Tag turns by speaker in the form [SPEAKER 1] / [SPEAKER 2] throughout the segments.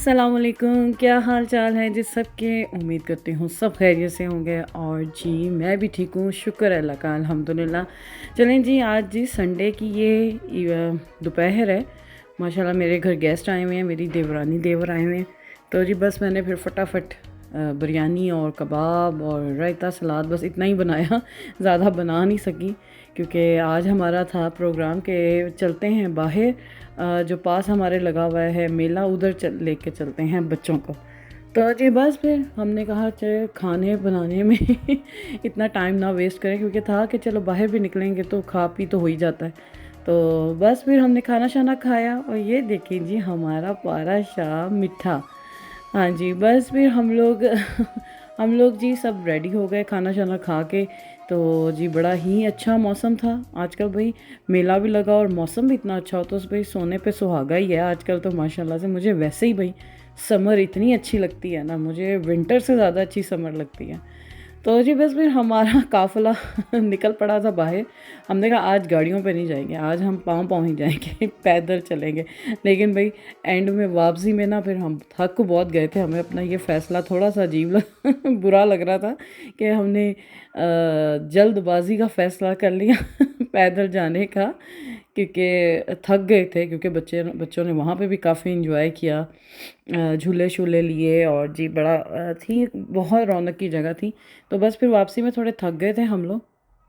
[SPEAKER 1] अस्सलाम वालेकुम, क्या हाल चाल है जी सबके। उम्मीद करती हूँ सब खैरियत से होंगे और जी मैं भी ठीक हूँ, शुक्र है अल्लाह का, अल्हम्दुलिल्लाह। चलें जी, आज जी संडे की ये दोपहर है। माशाल्लाह मेरे घर गेस्ट आए हुए हैं, मेरी देवरानी देवर आए हुए हैं। तो जी बस मैंने फिर फटाफट बिरयानी और कबाब और रायता सलाद बस इतना ही बनाया, ज़्यादा बना नहीं सकी क्योंकि आज हमारा था प्रोग्राम के चलते हैं बाहर, जो पास हमारे लगा हुआ है मेला, उधर लेके चलते हैं बच्चों को। तो जी बस फिर हमने कहा चलो खाने बनाने में इतना टाइम ना वेस्ट करें, क्योंकि था कि चलो बाहर भी निकलेंगे तो खा पी तो हो ही जाता है। तो बस फिर हमने खाना शाना खाया और ये देखिए जी हमारा पारा शाह मिठा। हाँ जी, बस फिर हम लोग हम लोग जी सब रेडी हो गए खाना शाना खा के। तो जी बड़ा ही अच्छा मौसम था आजकल भाई, मेला भी लगा और मौसम भी इतना अच्छा हो तो भाई सोने पे सुहागा ही है आजकल तो माशाल्लाह से। मुझे वैसे ही भाई समर इतनी अच्छी लगती है ना, मुझे विंटर से ज़्यादा अच्छी समर लगती है। तो जी बस फिर हमारा काफ़िला निकल पड़ा था बाहर। हमने कहा आज गाड़ियों पे नहीं जाएंगे, आज हम पाँव ही जाएंगे पैदल चलेंगे। लेकिन भाई एंड में वापसी में ना फिर हम थक बहुत गए थे। हमें अपना ये फ़ैसला थोड़ा सा अजीब बुरा लग रहा था कि हमने जल्दबाजी का फ़ैसला कर लिया पैदल जाने का, क्योंकि थक गए थे। क्योंकि बच्चों ने वहाँ पे भी काफ़ी इंजॉय किया, झूले शूले लिए और जी बड़ा थी, बहुत रौनक की जगह थी। तो बस फिर वापसी में थोड़े थक गए थे हम लोग।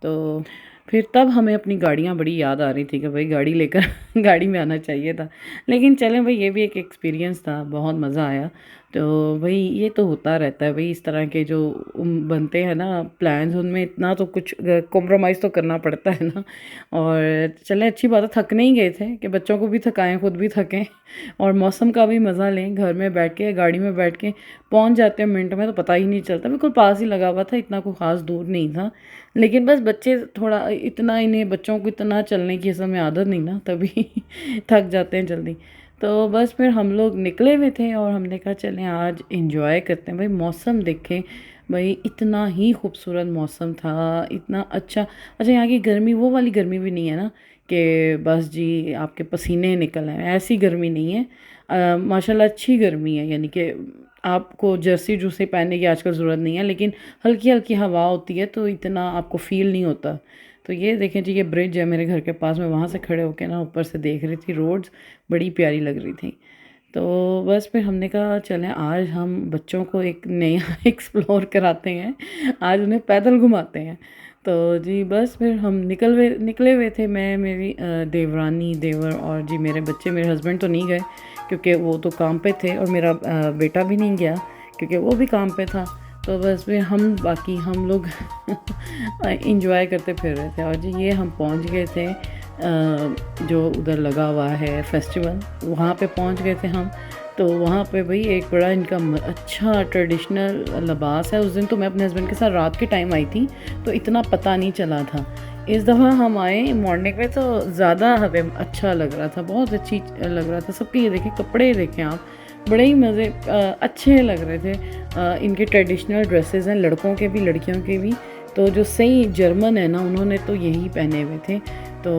[SPEAKER 1] तो फिर तब हमें अपनी गाड़ियाँ बड़ी याद आ रही थी कि भाई गाड़ी लेकर गाड़ी में आना चाहिए था। लेकिन चलें भाई, ये भी एक एक्सपीरियंस था, बहुत मज़ा आया। तो भाई ये तो होता रहता है भाई, इस तरह के जो बनते हैं ना प्लान्स, उनमें इतना तो कुछ कॉम्प्रोमाइज़ तो करना पड़ता है ना। और चलें अच्छी बात है, थकने ही गए थे कि बच्चों को भी थकाएं, खुद भी थकें और मौसम का भी मज़ा लें। घर में बैठ के गाड़ी में बैठ के पहुंच जाते हैं मिनट में, तो पता ही नहीं चलता। बिल्कुल पास ही लगा हुआ था, इतना कोई ख़ास दूर नहीं था। लेकिन बस बच्चे थोड़ा इतना, इन्हें बच्चों को इतना चलने की असल में आदत नहीं ना, तभी थक जाते हैं जल्दी। तो बस फिर हम लोग निकले हुए थे और हमने कहा चलें आज इंजॉय करते हैं भाई, मौसम देखें भाई, इतना ही खूबसूरत मौसम था, इतना अच्छा। अच्छा यहाँ की गर्मी वो वाली गर्मी भी नहीं है ना कि बस जी आपके पसीने निकल आए, ऐसी गर्मी नहीं है। माशाल्लाह अच्छी गर्मी है, यानी कि आपको जर्सी जूसी पहनने की आजकल ज़रूरत नहीं है, लेकिन हल्की हल्की हवा होती है तो इतना आपको फ़ील नहीं होता। तो ये देखें जी, ये ब्रिज है मेरे घर के पास में, वहाँ से खड़े होकर ना ऊपर से देख रही थी रोड्स, बड़ी प्यारी लग रही थी। तो बस फिर हमने कहा चलें आज हम बच्चों को एक नया एक्सप्लोर कराते हैं, आज उन्हें पैदल घुमाते हैं। तो जी बस फिर हम निकले हुए थे, मैं, मेरी देवरानी देवर और जी मेरे बच्चे। मेरे हस्बैंड तो नहीं गए क्योंकि वो तो काम पे थे, और मेरा बेटा भी नहीं गया क्योंकि वो भी काम पे था। तो बस फिर बाकी हम लोग इंजॉय करते फिर रहे थे। और जी ये हम पहुंच गए थे जो उधर लगा हुआ है फेस्टिवल, वहाँ पे पहुँच गए थे हम। तो वहाँ पे भाई एक बड़ा इनका अच्छा ट्रेडिशनल लिबास है। उस दिन तो मैं अपने हस्बैंड के साथ रात के टाइम आई थी तो इतना पता नहीं चला था। इस दफ़ा हम आए मॉर्निंग में तो ज़्यादा हमें अच्छा लग रहा था, बहुत अच्छी लग रहा था। सबके ये देखें कपड़े, देखें आप, बड़े ही मज़े अच्छे लग रहे थे। इनके ट्रेडिशनल ड्रेसेस हैं, लड़कों के भी लड़कियों के भी। तो जो सही जर्मन है ना, उन्होंने तो यही पहने हुए थे। तो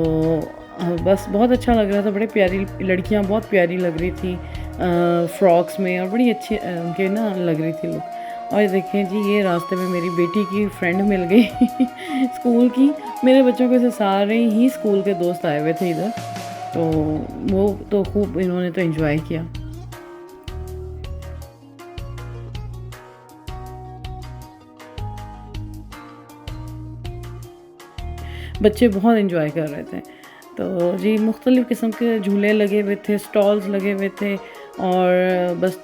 [SPEAKER 1] बस बहुत अच्छा लग रहा था, बड़े प्यारी लड़कियां बहुत प्यारी लग रही थी फ्रॉक्स में, और बड़ी अच्छी उनके ना लग रही थी लुक। और देखें जी ये रास्ते में मेरी बेटी की फ्रेंड मिल गई स्कूल की। मेरे बच्चों के से सारे ही स्कूल के दोस्त आए हुए थे इधर, तो वो तो खूब इन्होंने तो एंजॉय किया। बच्चे बहुत एंजॉय कर रहे थे। तो जी मुख्तलिफ़ किस्म के झूले लगे हुए थे, स्टॉल्स लगे हुए थे, और बस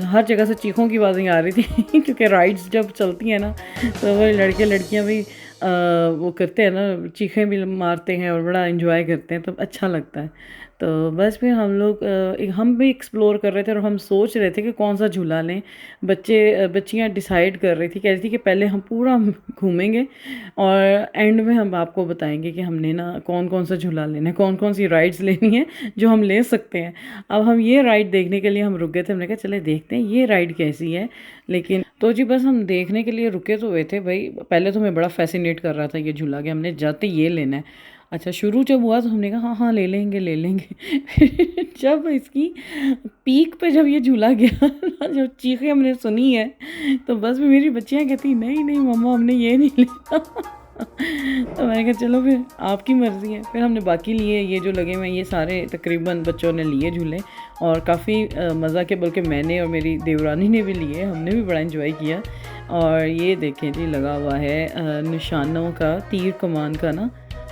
[SPEAKER 1] हर जगह से चीखों की आवाज़ें आ रही थी क्योंकि राइड्स जब चलती हैं ना तो वो लड़के लड़कियां भी वो करते हैं ना, चीखें भी मारते हैं और बड़ा एंजॉय करते हैं, तो अच्छा लगता है। तो बस फिर हम लोग हम भी एक्सप्लोर कर रहे थे और हम सोच रहे थे कि कौन सा झूला लें। बच्चियां डिसाइड कर रही थी कि पहले हम पूरा घूमेंगे और एंड में हम आपको बताएंगे कि हमने ना कौन कौन सा झूला लेना है, कौन कौन सी राइड्स लेनी है जो हम ले सकते हैं। अब हम ये राइड देखने के लिए हम रुक गए थे, हमने कहा चले देखते हैं ये राइड कैसी है। लेकिन तो जी बस हम देखने के लिए रुके तो हुए थे भाई, पहले तो हमें बड़ा फैसिनेट कर रहा था ये झूला कि हमने जाते ये लेना है। अच्छा शुरू जब हुआ तो हमने कहा हाँ हाँ ले लेंगे ले लेंगे। फिर जब इसकी पीक पे जब ये झूला गया ना, जब चीखें हमने सुनी है, तो बस मेरी बच्चियाँ कहती नहीं नहीं मम्मा हमने ये नहीं लिया। तो मैंने कहा चलो फिर आपकी मर्ज़ी है। फिर हमने बाकी लिए, ये जो लगे हुए हैं ये सारे तकरीबन बच्चों ने लिए झूले, और काफ़ी मज़ा के, बल्कि मैंने और मेरी देवरानी ने भी लिए, हमने भी बड़ा इंजॉय किया। और ये देखें जी लगा हुआ है निशानों का, तीर कमान का ना,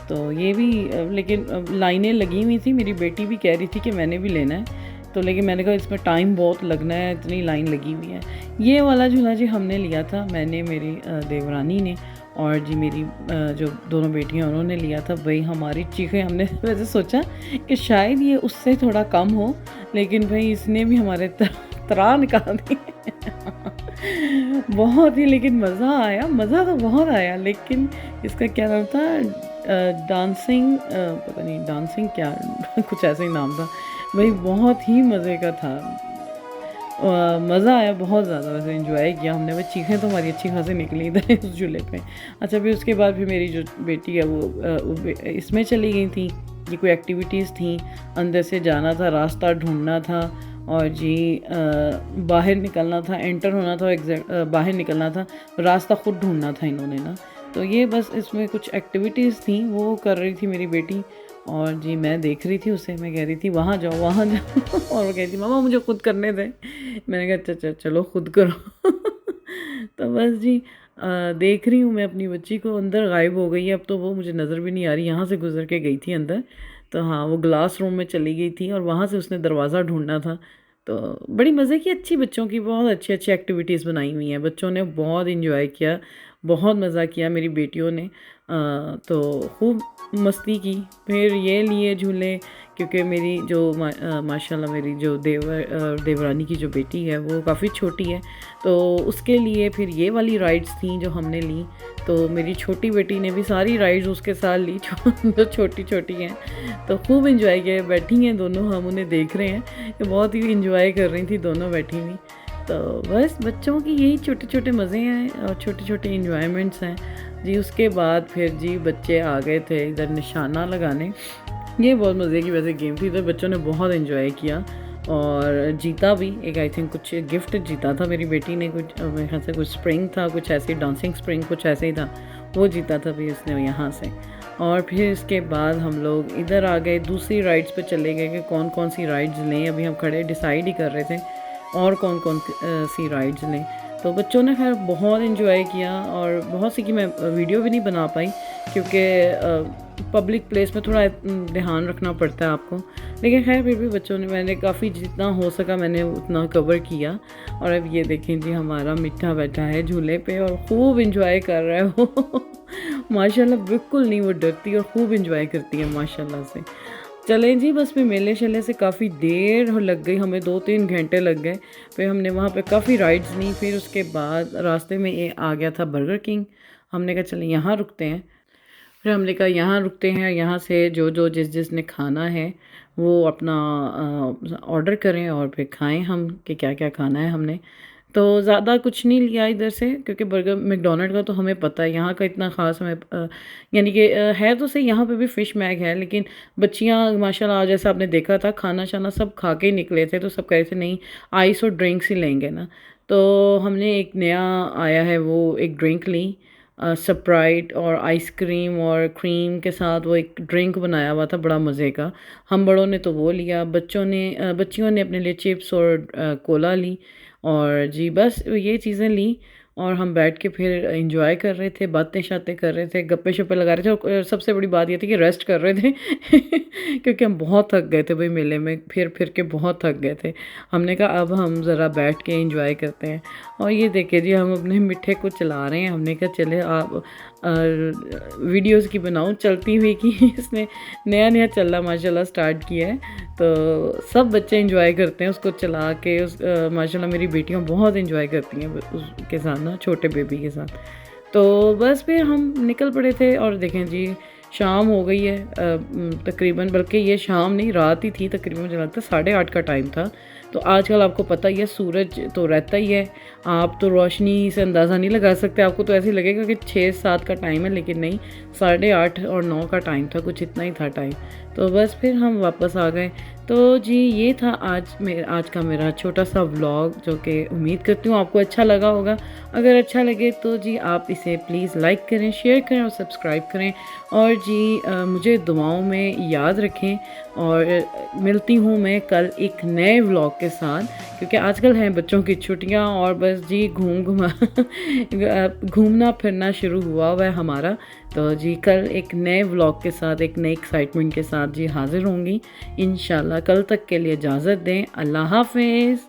[SPEAKER 1] तो ये भी लेकिन लाइनें लगी हुई थी, मेरी बेटी भी कह रही थी कि मैंने भी लेना है, तो लेकिन मैंने कहा इसमें टाइम बहुत लगना है, इतनी लाइन लगी हुई है। ये वाला झूला जी हमने लिया था, मैंने, मेरी देवरानी ने, और जी मेरी जो दोनों बेटियां उन्होंने लिया था। भाई हमारी चीखें, हमने वैसे सोचा कि शायद ये उससे थोड़ा कम हो, लेकिन भाई इसने भी हमारे तरा निकाल दी। बहुत ही, लेकिन मज़ा आया, मज़ा तो बहुत आया। लेकिन इसका क्या नाम था, डांसिंग, पता नहीं डांसिंग क्या कुछ ऐसा ही नाम था भाई, बहुत ही मज़े का था। मज़ा आया बहुत ज़्यादा, वैसे एंजॉय किया हमने। वह चीखें तो हमारी अच्छी खासी निकली इधर उस झूले पे। अच्छा फिर उसके बाद फिर मेरी जो बेटी है वो इसमें चली गई थी, ये कोई एक्टिविटीज़ थी, अंदर से जाना था, रास्ता ढूंढना था, और जी बाहर निकलना था, एंटर होना था, बाहर निकलना था, रास्ता खुद ढूंढना था इन्होंने ना। तो ये बस इसमें कुछ एक्टिविटीज़ थी, वो कर रही थी मेरी बेटी, और जी मैं देख रही थी उसे, मैं कह रही थी वहाँ जाओ वहाँ जाओ। और वो कहती मामा मुझे खुद करने दे। मैंने कहा अच्छा चलो खुद करो। तो बस जी देख रही हूँ मैं अपनी बच्ची को, अंदर गायब हो गई है, अब तो वो मुझे नज़र भी नहीं आ रही, यहाँ से गुजर के गई थी अंदर। तो हाँ वो ग्लास रूम में चली गई थी, और वहाँ से उसने दरवाज़ा ढूंढना था। तो बड़ी मज़े की, अच्छी बच्चों की बहुत अच्छी अच्छी एक्टिविटीज़ बनाई हुई हैं, बच्चों ने बहुत इंजॉय किया, बहुत मज़ा किया मेरी बेटियों ने। तो खूब मस्ती की। फिर ये लिए झूले, क्योंकि मेरी जो माशाल्लाह मेरी जो देवरानी की जो बेटी है वो काफ़ी छोटी है, तो उसके लिए फिर ये वाली राइड्स थी जो हमने ली। तो मेरी छोटी बेटी ने भी सारी राइड्स उसके साथ ली, जो छोटी छोटी हैं, तो खूब इंजॉय किया। बैठी हैं दोनों, हम उन्हें देख रहे हैं, बहुत ही इंजॉय कर रही थी दोनों बैठी हुई। तो बस बच्चों की यही छोटे छोटे मज़े हैं और छोटे छोटे इंजॉयमेंट्स हैं जी। उसके बाद फिर जी बच्चे आ गए थे इधर निशाना लगाने, ये बहुत मज़े की वैसे गेम थी, तो बच्चों ने बहुत इन्जॉय किया और जीता भी। एक आई थिंक कुछ गिफ्ट जीता था मेरी बेटी ने, कुछ मेरे ख्याल से कुछ स्प्रिंग था, कुछ ऐसी डांसिंग स्प्रिंग कुछ ऐसे ही था, वो जीता था भी उसने यहाँ से। और फिर इसके बाद हम लोग इधर आ गए, दूसरी राइड्स पे चले गए कि कौन कौन सी राइड्स लें। अभी हम खड़े डिसाइड ही कर रहे थे और कौन कौन सी राइड्स लें। तो बच्चों ने खैर बहुत इन्जॉय किया, और बहुत सी की मैं वीडियो भी नहीं बना पाई, क्योंकि पब्लिक प्लेस में थोड़ा ध्यान रखना पड़ता है आपको। लेकिन खैर फिर भी बच्चों ने, मैंने काफ़ी जितना हो सका मैंने उतना कवर किया। और अब ये देखें जी हमारा मिठा बैठा है झूले पे और खूब इंजॉय कर रहा है वो। माशाल्लाह बिल्कुल नहीं वो डरती, और खूब इंजॉय करती है माशाल्लाह से। चलें जी, बस फिर मेले शेले से काफ़ी देर लग गई, हमें 2-3 घंटे लग गए। फिर हमने वहाँ पे काफ़ी राइड्स ली। फिर उसके बाद रास्ते में ये आ गया था बर्गर किंग, हमने कहा चलें यहाँ रुकते हैं। फिर हमने कहा यहाँ रुकते हैं, यहाँ से जो जो जिसने खाना है वो अपना ऑर्डर करें और फिर खाएं हम कि क्या क्या खाना है हमने। तो ज़्यादा कुछ नहीं लिया इधर से, क्योंकि बर्गर मैकडोनल्ड का तो हमें पता है यहाँ का इतना ख़ास हमें यानी कि है तो सही, यहाँ पे भी फ़िश मैग है, लेकिन बच्चियाँ माशाल्लाह जैसा आपने देखा था खाना शाना सब खा के ही निकले थे, तो सब कह रहे थे नहीं आइस और ड्रिंक्स ही लेंगे ना। तो हमने एक नया आया है वो एक ड्रिंक ली, स्प्राइट और आइसक्रीम और क्रीम के साथ वो एक ड्रिंक बनाया हुआ था बड़ा मज़े का। हम बड़ों ने तो वो लिया, बच्चियों ने अपने लिए चिप्स और कोला ली। और जी बस ये चीज़ें ली, और हम बैठ के फिर एंजॉय कर रहे थे, बातें शातें कर रहे थे, गप्पे शप्पे लगा रहे थे। और सबसे बड़ी बात ये थी कि रेस्ट कर रहे थे क्योंकि हम बहुत थक गए थे भाई, मेले में फिर फिर के बहुत थक गए थे। हमने कहा अब हम ज़रा बैठ के एंजॉय करते हैं। और ये देखिए जी हम अपने मिठे को चला रहे हैं, हमने कहा चले आप वीडियोस की बनाऊं चलती हुई की। इसने नया नया चलना माशाल्लाह स्टार्ट किया है, तो सब बच्चे एंजॉय करते हैं उसको चला के। माशाल्लाह मेरी बेटियां बहुत एंजॉय करती हैं उसके साथ ना, छोटे बेबी के साथ। तो बस फिर हम निकल पड़े थे, और देखें जी शाम हो गई है तकरीबन, बल्कि ये शाम नहीं रात ही थी तकरीबन, मुझे लगता है 8:30 का टाइम था। तो आजकल आपको पता ही है सूरज तो रहता ही है, आप तो रोशनी से अंदाज़ा नहीं लगा सकते। आपको तो ऐसे ही लगेगा कि 6-7 का टाइम है, लेकिन नहीं, 8:30 और 9 का टाइम था, कुछ इतना ही था टाइम। तो बस फिर हम वापस आ गए। तो जी ये था आज का मेरा छोटा सा व्लॉग, जो कि उम्मीद करती हूँ आपको अच्छा लगा होगा। अगर अच्छा लगे तो जी आप इसे प्लीज़ लाइक करें, शेयर करें और सब्सक्राइब करें। और जी मुझे दुआओं में याद रखें, और मिलती हूँ मैं कल एक नए व्लॉग के साथ, क्योंकि आजकल हैं बच्चों की छुट्टियाँ और बस जी घूमना फिरना शुरू हुआ है हमारा। तो जी कल एक नए व्लॉग के साथ, एक नए एक्साइटमेंट के साथ जी हाज़िर होंगी इंशाल्लाह। कल तक के लिए इजाज़त दें। अल्लाह हाफ़िज़।